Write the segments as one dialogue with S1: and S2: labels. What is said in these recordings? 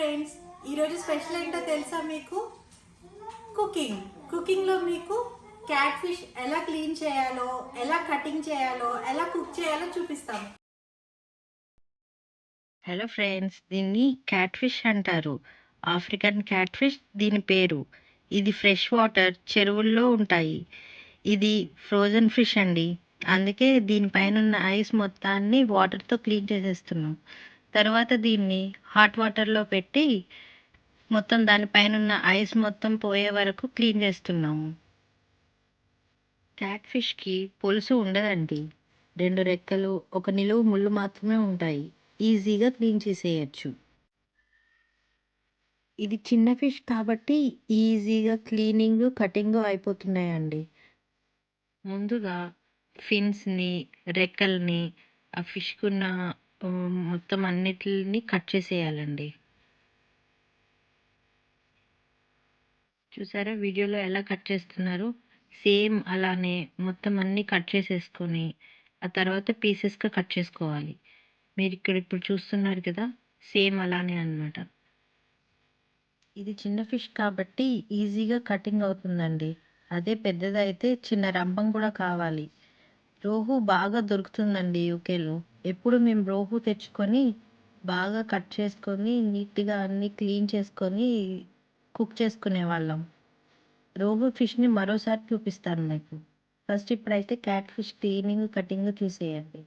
S1: Friends, ఈరోజు special ఏంటో తెలుసా మీకు? కుకింగ్. కుకింగ్లో మీకు క్యాట్ ఫిష్ ఎలా క్లీన్ చేయాలో, ఎలా కటింగ్ చేయాలో, ఎలా కుక్ చేయాలో చూపిస్తాము.
S2: హలో ఫ్రెండ్స్, దీన్ని క్యాట్ ఫిష్ అంటారు. ఆఫ్రికన్ క్యాట్ ఫిష్ దీని పేరు. ఇది ఫ్రెష్ వాటర్ చెరువుల్లో ఉంటాయి. ఇది ఫ్రోజన్ ఫిష్ అండి. అందుకే దీనిపైన ఉన్న ఐస్ మొత్తాన్ని వాటర్తో క్లీన్ చేసేస్తున్నాం. తర్వాత దీన్ని హాట్ వాటర్లో పెట్టి మొత్తం దానిపైన ఉన్న ఐస్ మొత్తం పోయే వరకు క్లీన్ చేస్తున్నాము. క్యాట్ ఫిష్కి పొలుసు ఉండదండి. రెండు రెక్కలు, ఒక నిలువు ముళ్ళు మాత్రమే ఉంటాయి. ఈజీగా క్లీన్ చేసేయచ్చు. ఇది చిన్న ఫిష్ కాబట్టి ఈజీగా క్లీనింగ్, కటింగ్ అయిపోతున్నాయండి. ముందుగా ఫిన్స్‌ని, రెక్కల్ని, ఆ ఫిష్‌కున్న మొత్తం అన్నిటిని కట్ చేసేయాలండి. చూసారా వీడియోలో ఎలా కట్ చేస్తున్నారు? సేమ్ అలానే మొత్తం అన్నీ కట్ చేసేసుకొని, ఆ తర్వాత పీసెస్‌గా కట్ చేసుకోవాలి. మీరు ఇక్కడ ఇప్పుడు చూస్తున్నారు కదా! సేమ్ అలానే అన్నమాట. ఇది చిన్న ఫిష్ కాబట్టి ఈజీగా కటింగ్ అవుతుందండి. అదే పెద్దదైతే చిన్న రంపం కూడా కావాలి. రోహు బాగా దొరుకుతుందండి యూకేలో. ఎప్పుడు మేము రోహు తెచ్చుకొని బాగా కట్ చేసుకొని నీట్‌గా అన్నీ క్లీన్ చేసుకొని కుక్ చేసుకునేవాళ్ళం. రోహు ఫిష్‌ని మరోసారి చూపిస్తాను మీకు. ఫస్ట్ ఇప్పుడైతే క్యాట్ ఫిష్ క్లీనింగ్, కటింగ్ చూసేయండి.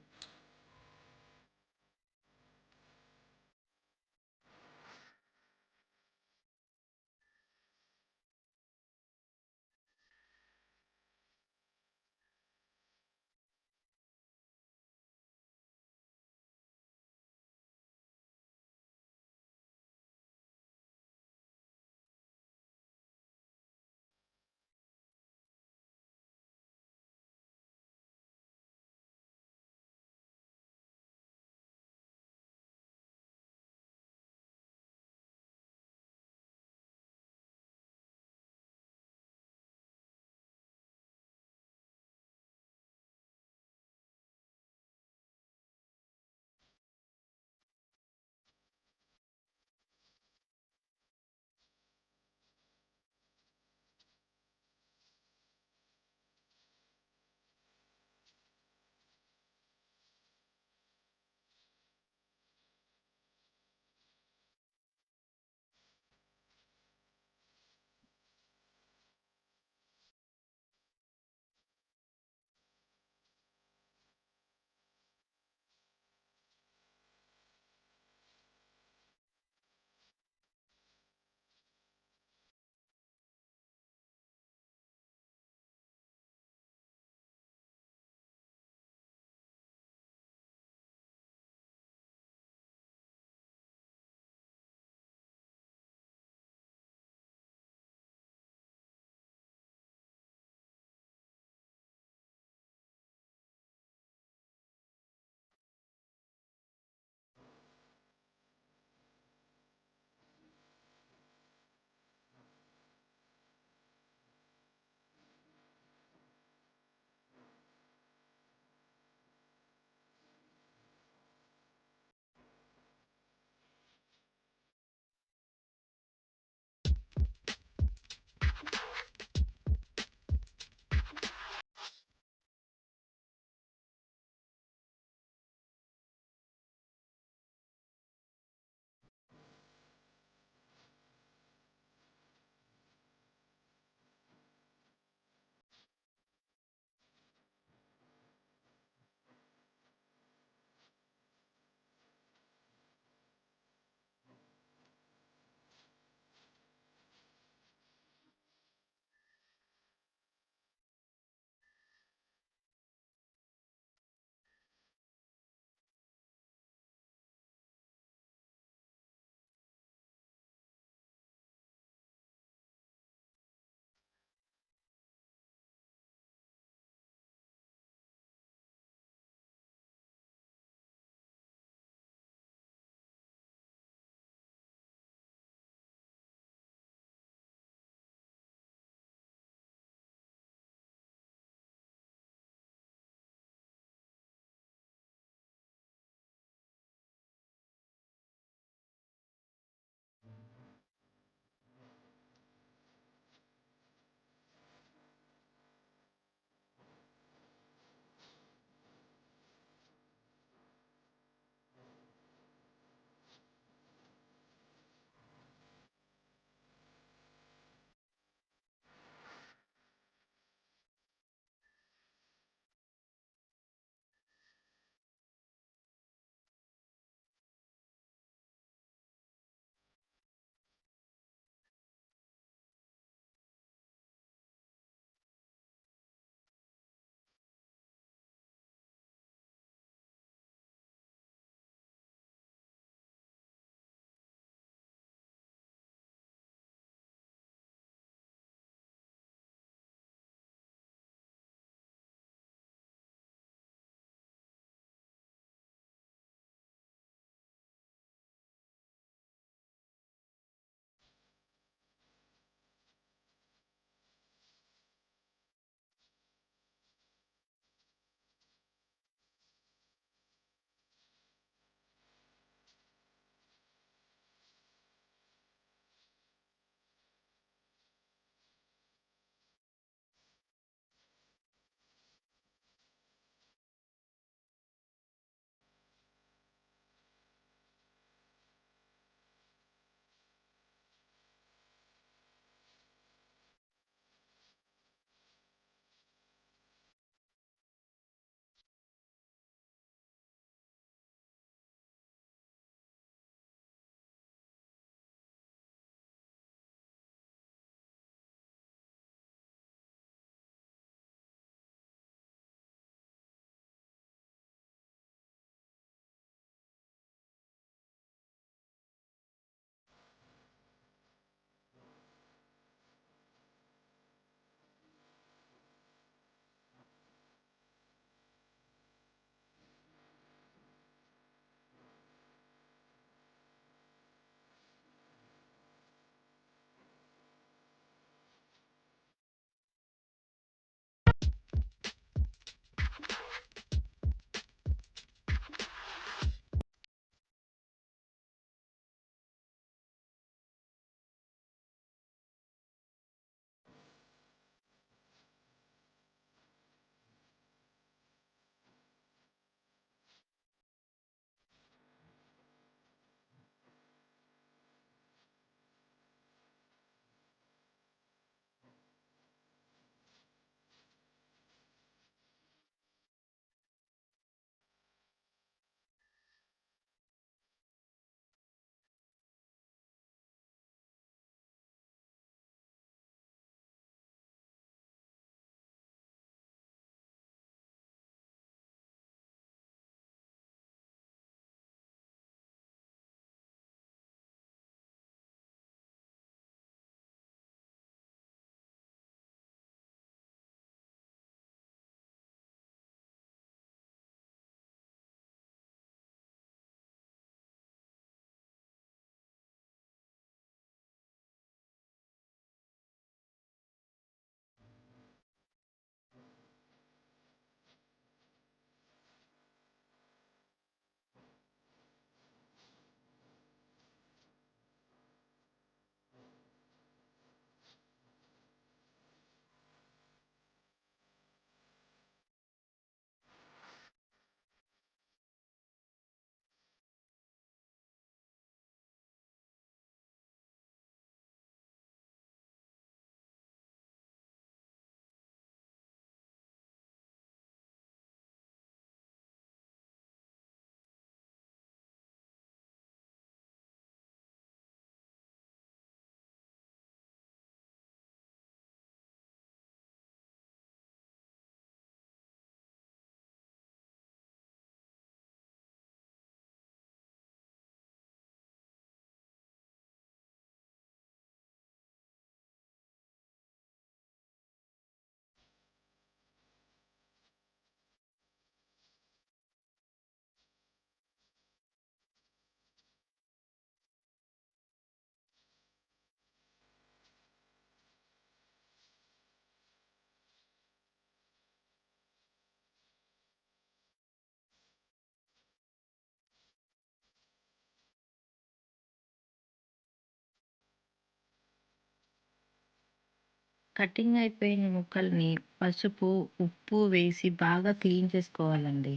S2: కటింగ్ అయిపోయిన ముక్కల్ని పసుపు, ఉప్పు వేసి బాగా క్లీన్ చేసుకోవాలండి.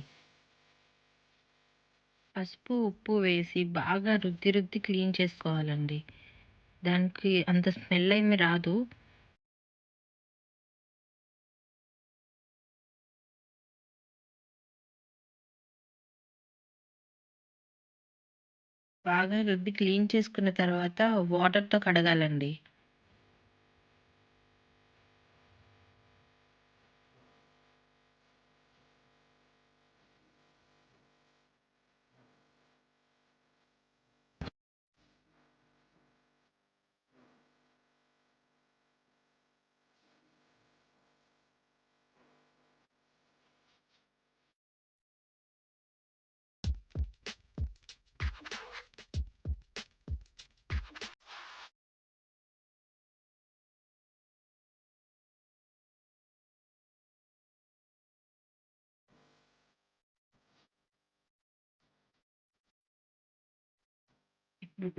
S2: పసుపు, ఉప్పు వేసి బాగా రుద్ది రుద్ది క్లీన్ చేసుకోవాలండి. దానికి అంత స్మెల్ ఏమి రాదు. బాగా రుద్ది క్లీన్ చేసుకున్న తర్వాత వాటర్‌తో కడగాలండి.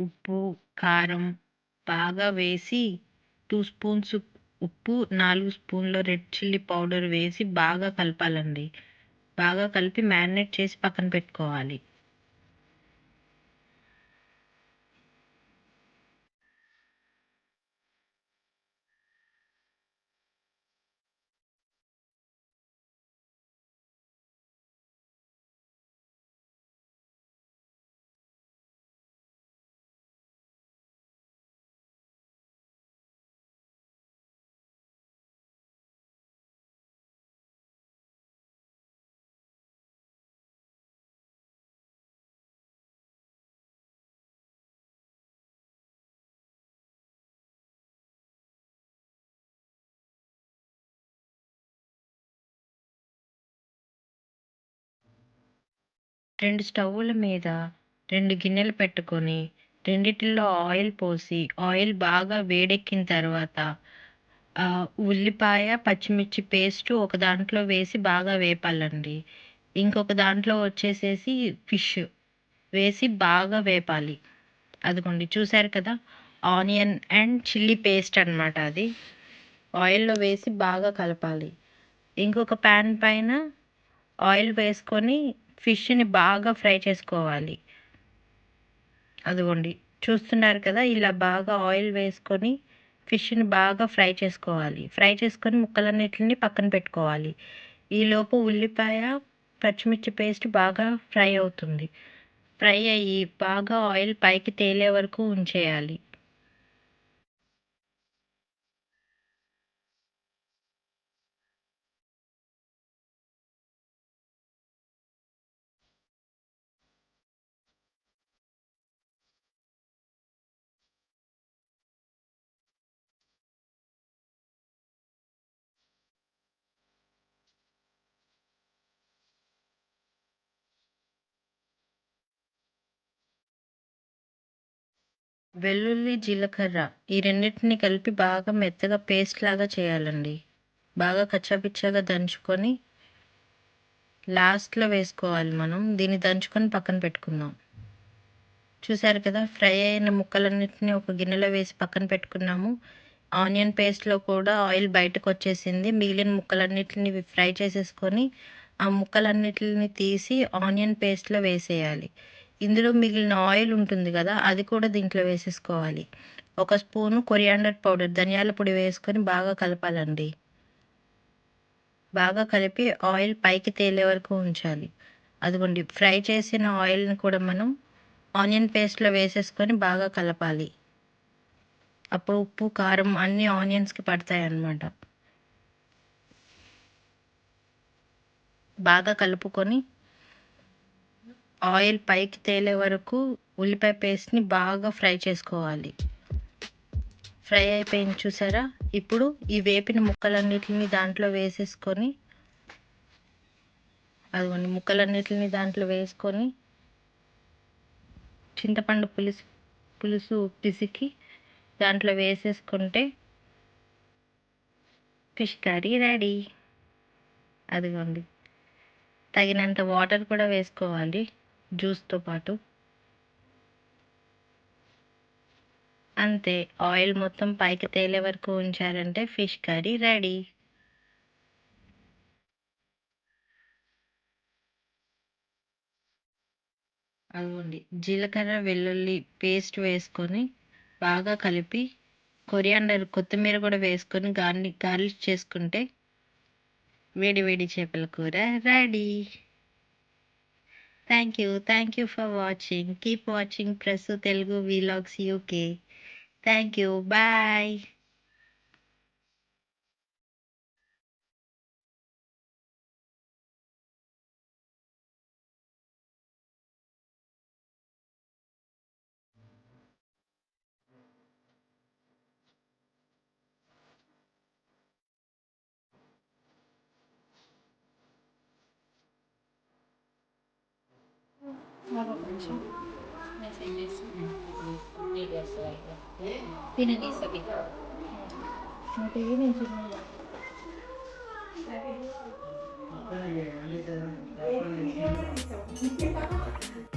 S2: ఉప్పు, కారం బాగా వేసి 2 స్పూన్స్ ఉప్పు, 4 స్పూన్ల రెడ్ చిల్లీ పౌడర్ వేసి బాగా కలపాలండి. బాగా కలిపి మ్యారినేట్ చేసి పక్కన పెట్టుకోవాలి. రెండు స్టవ్వుల మీద 2 గిన్నెలు పెట్టుకొని రెండిటిల్లో ఆయిల్ పోసి ఆయిల్ బాగా వేడెక్కిన తర్వాత ఉల్లిపాయ, పచ్చిమిర్చి పేస్ట్ ఒక దాంట్లో వేసి బాగా వేపాలండి. ఇంకొక దాంట్లో వచ్చేసేసి ఫిష్ వేసి బాగా వేపాలి. అదిగోండి చూసారు కదా! ఆనియన్ అండ్ చిల్లీ పేస్ట్ అనమాట అది. ఆయిల్‌లో వేసి బాగా కలపాలి. ఇంకొక ప్యాన్ పైన ఆయిల్ వేసుకొని ఫిష్‌ని బాగా ఫ్రై చేసుకోవాలి. అదిగోండి చూస్తున్నారు కదా! ఇలా బాగా ఆయిల్ వేసుకొని ఫిష్‌ని బాగా ఫ్రై చేసుకోవాలి. ఫ్రై చేసుకొని ముక్కలన్నిటిని పక్కన పెట్టుకోవాలి. ఈలోపు ఉల్లిపాయ, పచ్చిమిర్చి పేస్ట్ బాగా ఫ్రై అవుతుంది. ఫ్రై అయ్యి బాగా ఆయిల్ పైకి తేలే వరకు ఉంచేయాలి. వెల్లుల్లి, జీలకర్ర ఈ రెండిటిని కలిపి బాగా మెత్తగా పేస్ట్ లాగా చేయాలండి. బాగా కచ్చాపిచ్చాగా దంచుకొని లాస్ట్‌లో వేసుకోవాలి మనం. దీన్ని దంచుకొని పక్కన పెట్టుకుందాం. చూసారు కదా! ఫ్రై అయిన ముక్కలన్నిటిని ఒక గిన్నెలో వేసి పక్కన పెట్టుకున్నాము. ఆనియన్ పేస్ట్‌లో కూడా ఆయిల్ బయటకొచ్చేసింది. మిగిలిన ముక్కలన్నిటిని ఫ్రై చేసేసుకొని, ఆ ముక్కలన్నిటిని తీసి ఆనియన్ పేస్ట్‌లో వేసేయాలి. ఇందులో మిగిలిన ఆయిల్ ఉంటుంది కదా! అది కూడా దీంట్లో వేసేసుకోవాలి. ఒక స్పూను కొరియాండర్ పౌడర్ ధనియాల పొడి వేసుకొని బాగా కలపాలండి. బాగా కలిపి ఆయిల్ పైకి తేలే వరకు ఉంచాలి. అదిగోండి ఫ్రై చేసిన ఆయిల్‌ని కూడా మనం ఆనియన్ పేస్ట్‌లో వేసేసుకొని బాగా కలపాలి. అప్పుడు ఉప్పు, కారం అన్నీ ఆనియన్స్‌కి పడతాయన్నమాట. బాగా కలుపుకొని ఆయిల్ పైకి తేలే వరకు ఉల్లిపాయ పేస్ట్‌ని బాగా ఫ్రై చేసుకోవాలి. ఫ్రై అయిపోయింది చూసారా? ఇప్పుడు ఈ వేపిన ముక్కలన్నిటిని దాంట్లో వేసేసుకొని అదిగోండి ముక్కలన్నిటిని దాంట్లో వేసుకొని చింతపండు పులుసు పిసికి దాంట్లో వేసేసుకుంటే ఫిష్ కర్రీ రెడీ. అదిగోండి. తగినంత వాటర్ కూడా వేసుకోవాలి జ్యూస్‌తో పాటు. అంతే, ఆయిల్ మొత్తం పైకి తేలే వరకు ఉంచారంటే ఫిష్ కర్రీ రెడీ. అదిగోండి, జీలకర్ర వెల్లుల్లి పేస్ట్ వేసుకొని బాగా కలిపి కొరియాండర్ కొత్తిమీర కూడా వేసుకొని గార్లిక్ చేసుకుంటే వేడి వేడి చేపల కూర ready. Thank you for watching. Keep watching Prasu Telugu vlogs UK. Thank you, bye.
S1: మరొక నిమిషం. అంటే నేను చిన్నగా